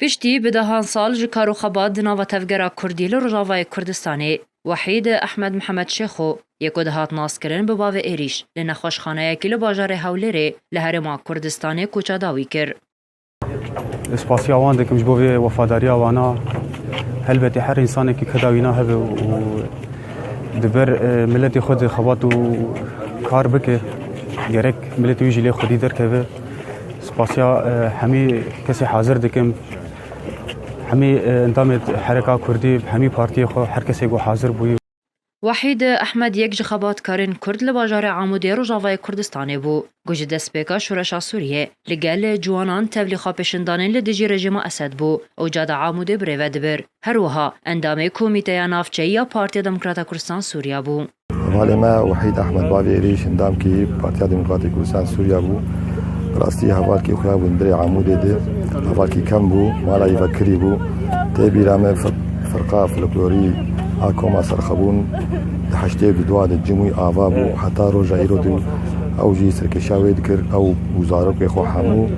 پشتی به دهان سال جی کارو خبات ناو تفگرا کردی لرجاوای کردستانی وحید احمد محمد شیخو یکو دهات ناس کرن به باو ایریش لنخوشخانه یکی لباجار هولره لهرما کردستانی کوچا داوی کر. اسپاسی آوان دکمش بوی وفاداری آوانا هلبتی هر انسانی که کداوینا هبه و دبر ملت خود خبات و کار بکه گرک ملت ویجی لی خودی در که اسپاسیا همی کسی حاضر دکم همی اندام حرکت کردی همی پارتی خو هر کسی گو حاضر بوی. وحید احمد یک جخبات کارن کرد لباجار عمودی رجاوای کردستانی بو گوش دسپیکا شورشا سوریه لگل جوانان تبلیغا پیشندانین لدیجی رژیم اسد بو او جاد عمودی بریو دبر هر وها اندام کمیته نافچه یا پارتی دموکرات کردستان سوریا بو. حالا ما وحید احمد باوی ایریش اندام کی پارتی دموکرات کردستان سوریا بو راستی حوال کی خواه بون بری عمودی ده حوال کی کم بو مالا یفکری بو تبی رام فرقا فلکلوری آکوما سرخبون حشته بدواد الجموي آبابو حتى رجع يردو أو جي سركشاوي ذكر أو وزارك يخو حمو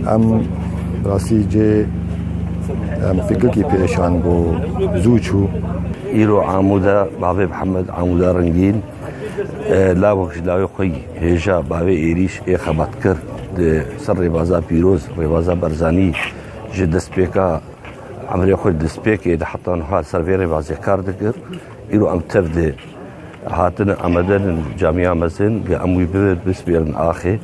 أم راسي جي فكر كي بيشان بو زوجو إيرو عمودا بابي محمد عمودا رنجين لا وقت لا يخي هجا بابي إيريش خبط كر سر ربازا بيروز ربازا برزاني جدس بيكا عمري خود دسبيك إذا حطان حال سرفيري بعضي كار دكر إيرو أم تفدي هاتنا أمدن جامعة مزن بأموي ببد بسبيرن آخي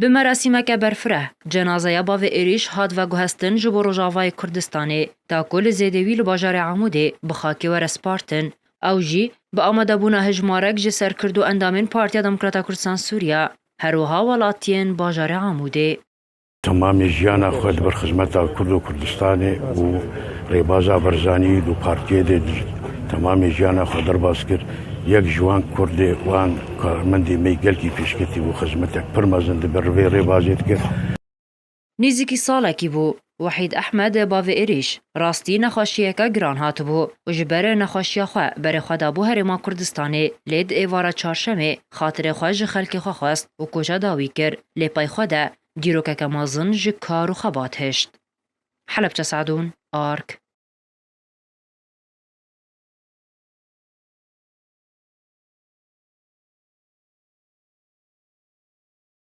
بمراسم که برفره جنازه باو ایریش هاد و گوهستن جبو رجاوای کردستانی تا کل زیدوی لباجار عمودی بخاکی و رسپارتن او جی با آمده بونا هجمارک جسر کردو اندامین پارتی دموکرات کردستان سوریا هروها ولاتین باجار عمودی. تمام جیانا خود بر خدمت کرد و کردستانی و ریبازا برزانی دو پارتی ده تمام جیانا خود در باز کرد یک جوان کرده وان کارمندی میگل کی پیشکتی و خدمت پرمازند بر وی ریبازیت کرد. نیزی ساله کی بو وحید احمد باو ایریش راستی نخوشیه که گران هات بو و جبر نخوشیه خواه بر خدا بو هرما کردستانی لید ایوارا چارشمه خاطر خواه خلکی خواه خواست و کجا داوی کر لیپای خواه دیروکه که مازن جی کارو خبات هشت. حلب سعدون آرک